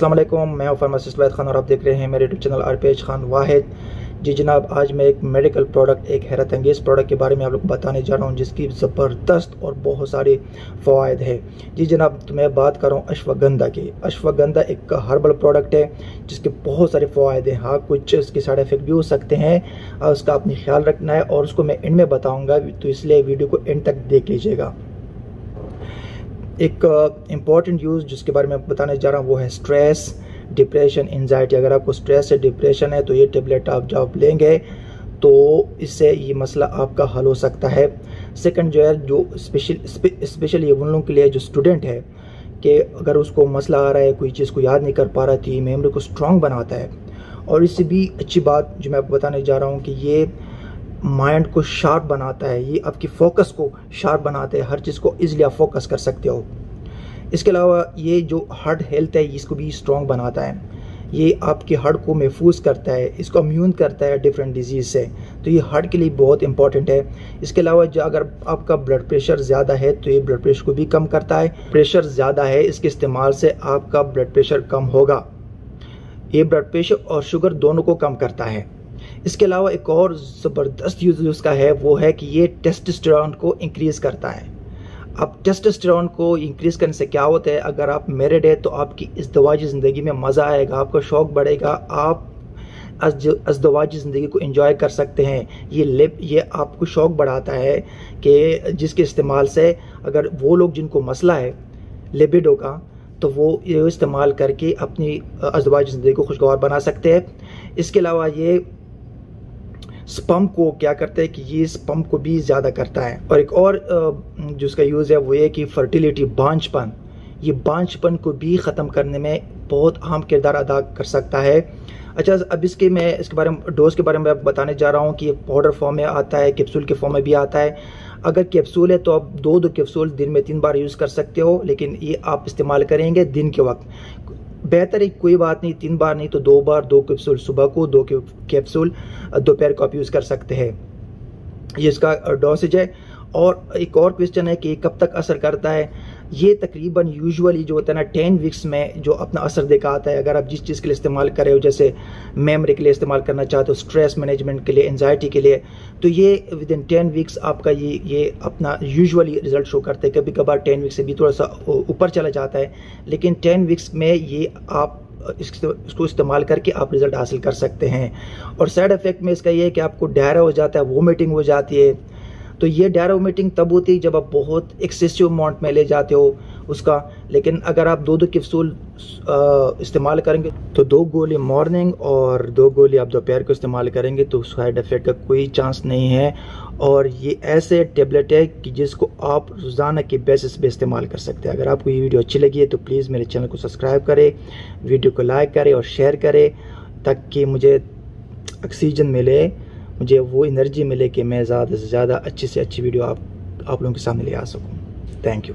अस्सलाम वालेकुम, मैं हूं फार्मासिस्ट वैद खान और आप देख रहे हैं मेरे यूट्यूब चैनल आरपीएच खान वाहिद। जी जनाब, आज मैं एक मेडिकल प्रोडक्ट, एक हैरत अंगेज़ प्रोडक्ट के बारे में आप लोग को बताने जा रहा हूं जिसकी ज़बरदस्त और बहुत सारे फ़वाइद है। जी जनाब, तो मैं बात कर रहा हूँ अश्वगंधा की। अश्वगंधा एक हर्बल प्रोडक्ट है जिसके बहुत सारे फ़वाइद हैं। हाँ, कुछ इसके साइड इफ़ेक्ट भी हो सकते हैं और उसका अपनी ख्याल रखना है और उसको मैं एंड में बताऊँगा, तो इसलिए वीडियो को एंड तक देख लीजिएगा। एक इम्पॉर्टेंट यूज़ जिसके बारे में बताने जा रहा हूँ वो है स्ट्रेस, डिप्रेशन, एंजाइटी। अगर आपको स्ट्रेस या डिप्रेशन है तो ये टेबलेट आप जब लेंगे तो इससे ये मसला आपका हल हो सकता है। सेकंड जो है, जो स्पेशल ये उन लोगों के लिए जो स्टूडेंट है कि अगर उसको मसला आ रहा है, कोई चीज़ को याद नहीं कर पा रहा, तो ये मेमोरी को स्ट्रॉन्ग बनाता है। और इससे भी अच्छी बात जो मैं आपको बताने जा रहा हूँ कि ये माइंड को शार्प बनाता है, ये आपकी फोकस को शार्प बनाता है, हर चीज़ को इजीली आप फोकस कर सकते हो। इसके अलावा ये जो हार्ट हेल्थ है इसको भी स्ट्रॉन्ग बनाता है, ये आपके हार्ट को महफूज करता है, इसको इम्यून करता है डिफरेंट डिजीज़ से, तो ये हार्ट के लिए बहुत इंपॉर्टेंट है। इसके अलावा जो अगर आपका ब्लड प्रेशर ज़्यादा है तो ये ब्लड प्रेशर को भी कम करता है। प्रेशर ज़्यादा है, इसके इस्तेमाल से आपका ब्लड प्रेशर कम होगा। ये ब्लड प्रेशर और शुगर दोनों को कम करता है। इसके अलावा एक और ज़बरदस्त यूज़ उसका है वो है कि ये टेस्टोस्टेरोन को इंक्रीज़ करता है। अब टेस्टोस्टेरोन को इंक्रीज़ करने से क्या होता है, अगर आप मैरिड है तो आपकी इज़दवाजी ज़िंदगी में मज़ा आएगा, आपका शौक़ बढ़ेगा, आप इज़दवाजी ज़िंदगी को एंजॉय कर सकते हैं। ये आपको शौक़ बढ़ाता है कि जिसके इस्तेमाल से अगर वो लोग जिनको मसला है लिबिडो का, तो वो ये इस्तेमाल करके अपनी इज़दवाजी ज़िंदगी को खुशगवार बना सकते हैं। इसके अलावा ये स्पर्म को क्या करता है कि ये स्पर्म को भी ज़्यादा करता है। और एक और जो इसका यूज़ है वो ये कि फर्टिलिटी, बांझपन, ये बांझपन को भी ख़त्म करने में बहुत अहम किरदार अदा कर सकता है। अच्छा, अब मैं इसके बारे में डोज के बारे में बताने जा रहा हूँ कि ये पाउडर फॉर्म में आता है, कैप्सूल के फॉर्म में भी आता है। अगर कैप्सूल है तो आप दो कैप्सूल दिन में 3 बार यूज़ कर सकते हो, लेकिन ये आप इस्तेमाल करेंगे दिन के वक्त। बेहतर है, कोई बात नहीं, 3 बार नहीं तो 2 बार, 2 कैप्सूल सुबह को, 2 कैप्सूल दोपहर को आप यूज़ कर सकते हैं। ये इसका डोसेज है। और एक और क्वेश्चन है कि कब तक असर करता है। ये तकरीबन यूजुअली जो होता है ना 10 वीक्स में जो अपना असर दिखाता है। अगर आप जिस चीज़ के लिए इस्तेमाल कर रहे हो, जैसे मेमोरी के लिए इस्तेमाल करना चाहते हो, स्ट्रेस मैनेजमेंट के लिए, एंजाइटी के लिए, तो ये विदिन 10 वीक्स आपका ये अपना यूजुअली रिजल्ट शो करते हैं। कभी कभार 10 वीक्स से भी थोड़ा सा ऊपर चला जाता है, लेकिन 10 वीक्स में ये आप इसको इस्तेमाल करके आप रिजल्ट हासिल कर सकते हैं। और साइड इफ़ेक्ट में इसका ये है कि आपको डायरिया हो जाता है, वोमिटिंग हो जाती है। तो ये डायरिया वोमिटिंग तब होती है जब आप बहुत एक्सेसिव अमाउंट में ले जाते हो उसका। लेकिन अगर आप 2 कैप्सूल इस्तेमाल करेंगे तो 2 गोली मॉर्निंग और 2 गोली आप दोपहर को इस्तेमाल करेंगे तो साइड इफ़ेक्ट का कोई चांस नहीं है। और ये ऐसे टेबलेट है कि जिसको आप रोज़ाना के बेसिस पे इस्तेमाल कर सकते हैं। अगर आपको ये वीडियो अच्छी लगी है तो प्लीज़ मेरे चैनल को सब्सक्राइब करें, वीडियो को लाइक करें और शेयर करें, ताकि मुझे ऑक्सीजन मिले, मुझे वो एनर्जी मिले कि मैं ज़्यादा से ज़्यादा अच्छी से अच्छी वीडियो आप लोगों के सामने ले आ सकूं। Thank you.